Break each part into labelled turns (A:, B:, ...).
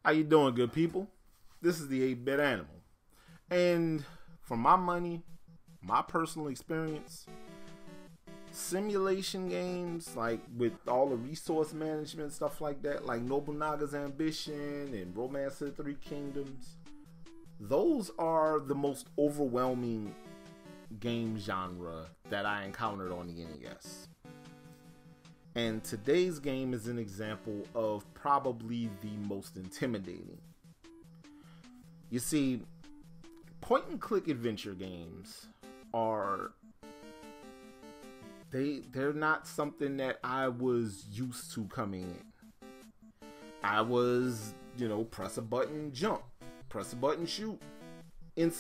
A: How you doing, good people? This is the 8-Bit Animal. And for my money, my personal experience, simulation games, like with all the resource management, stuff like that, like Nobunaga's Ambition and Romance of the Three Kingdoms, those are the most overwhelming game genre that I encountered on the NES. And today's game is an example of probably the most intimidating. You see, point and click adventure games are they're not something that I was used to coming in. I was, press a button, jump, press a button, shoot. You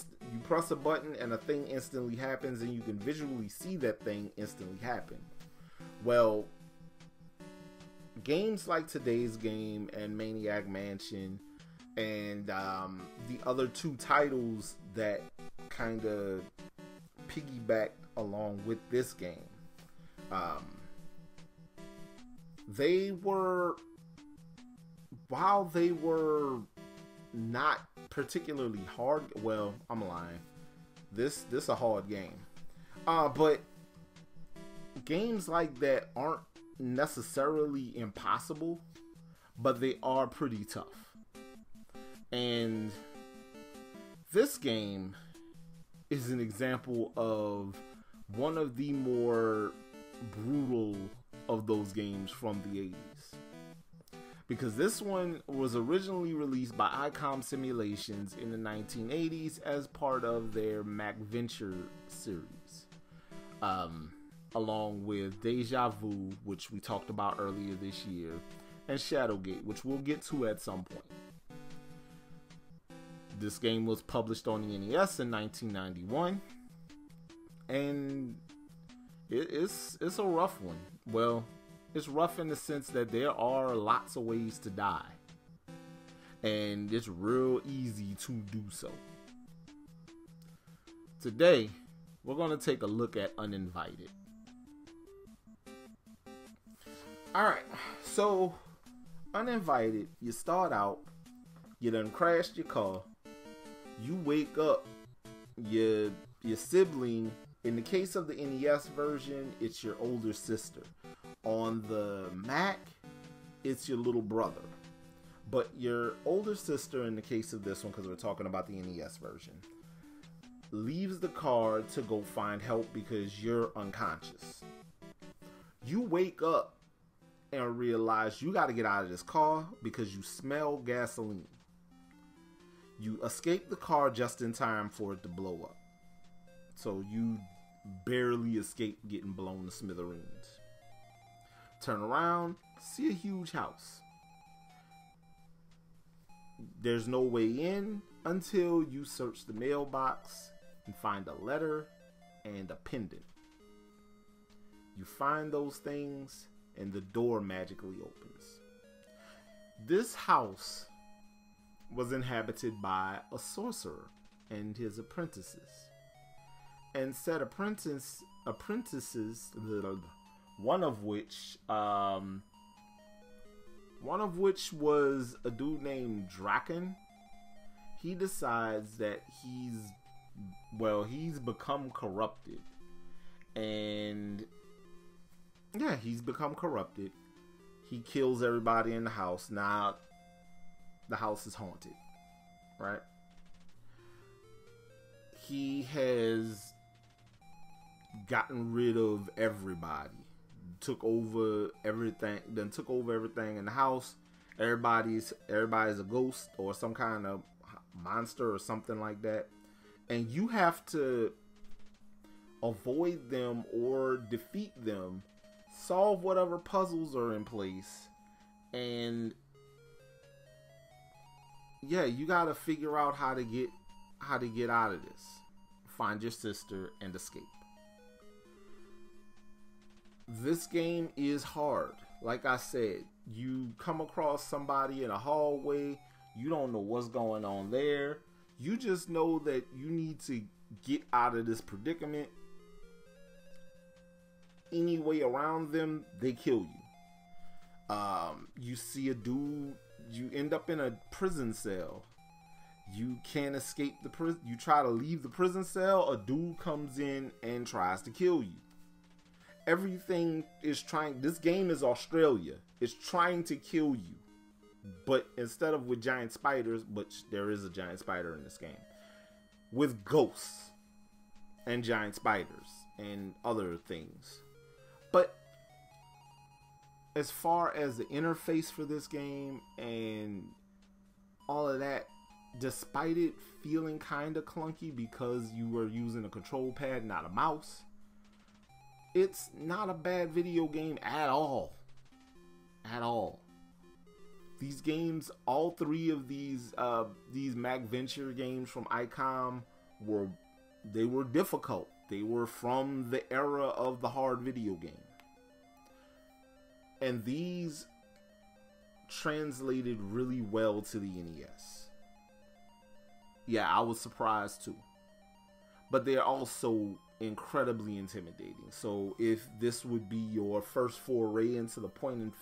A: press a button and a thing instantly happens and you can visually see that thing instantly happen. Well, games like today's game and Maniac Mansion and the other two titles that kind of piggyback along with this game, while they were not particularly hard, well, I'm lying, this a hard game, but games like that aren't necessarily impossible, but they are pretty tough. And this game is an example of one of the more brutal of those games from the 80s. Because this one was originally released by Icom Simulations in the 1980s as part of their MacVenture series. Along with Deja Vu, which we talked about earlier this year, and Shadowgate, which we'll get to at some point. This game was published on the NES in 1991, and it's a rough one. Well, it's rough in the sense that there are lots of ways to die, and it's real easy to do so. Today, we're going to take a look at Uninvited. Alright, so Uninvited, you start out, you done crashed your car, you wake up, your sibling, in the case of the NES version, it's your older sister. On the Mac, it's your little brother. But your older sister, in the case of this one, because we're talking about the NES version, leaves the car to go find help because you're unconscious. You wake up and realize you got to get out of this car because you smell gasoline. You escape the car just in time for it to blow up. So you barely escape getting blown to smithereens. Turn around, see a huge house. There's no way in until you search the mailbox and find a letter and a pendant. You find those things and the door magically opens. This house was inhabited by a sorcerer and his apprentices. And said apprentices, one of which was a dude named Draken. He decides that he's become corrupted. And yeah, he's become corrupted. He kills everybody in the house. Now, the house is haunted, right? He has gotten rid of everybody. Took over everything in the house. Everybody's a ghost or some kind of monster or something like that. And you have to avoid them or defeat them. Solve whatever puzzles are in place, and yeah, you gotta figure out how to get out of this. Find your sister and escape. This game is hard. Like I said, you come across somebody in a hallway, you don't know what's going on there. You just know that you need to get out of this predicament. Any way around them, they kill you. You see a dude you end up in a prison cell. You can't escape the prison. You try to leave the prison cell, a dude comes in and tries to kill you. Everything is trying. This game is Australia. It's trying to kill you, but instead of with giant spiders, which there is a giant spider in this game, with ghosts and giant spiders and other things. But as far as the interface for this game and all of that, despite it feeling kind of clunky because you were using a control pad, not a mouse, it's not a bad video game at all. At all. These games, all three of these MacVenture games from Icom were difficult. They were from the era of the hard video game. And these translated really well to the NES. Yeah, I was surprised too. But they're also incredibly intimidating. So if this would be your first foray into the point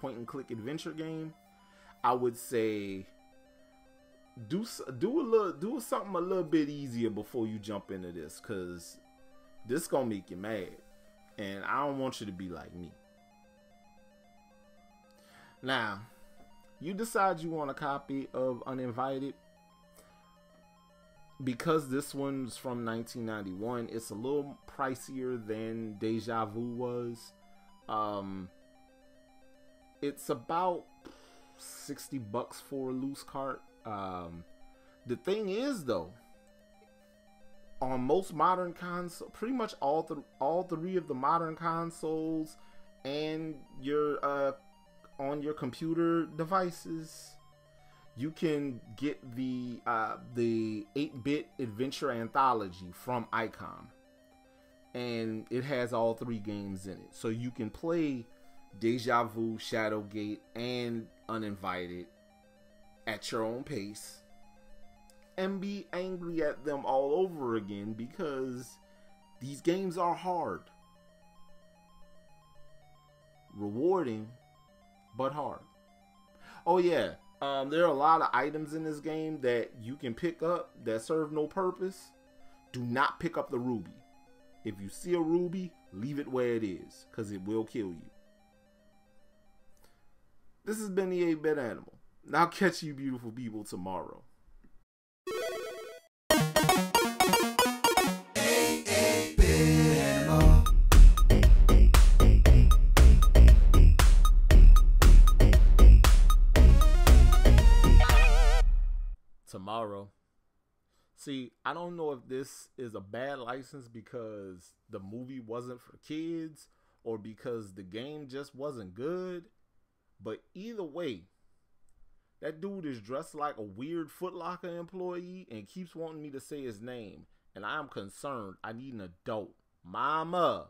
A: and click adventure game, I would say do something a little bit easier before you jump into this, cause this gonna make you mad, and I don't want you to be like me. Now, you decide you want a copy of Uninvited. Because this one's from 1991, it's a little pricier than Deja Vu was. It's about $60 for a loose cart. The thing is, though, on most modern consoles, pretty much all three of the modern consoles and your on your computer devices, you can get the 8-bit adventure anthology from Icom, and it has all three games in it. So you can play Deja Vu, Shadowgate, and Uninvited at your own pace and be angry at them all over again, because these games are hard. Rewarding, but hard. Oh yeah, there are a lot of items in this game that you can pick up that serve no purpose. Do not pick up the ruby. If you see a ruby, leave it where it is, because it will kill you. This has been the 8-Bit Animal. And I'll catch you beautiful people tomorrow. Tomorrow. See, I don't know if this is a bad license because the movie wasn't for kids or because the game just wasn't good, but either way, that dude is dressed like a weird Foot Locker employee and keeps wanting me to say his name, and I'm concerned. I need an adult. Mama.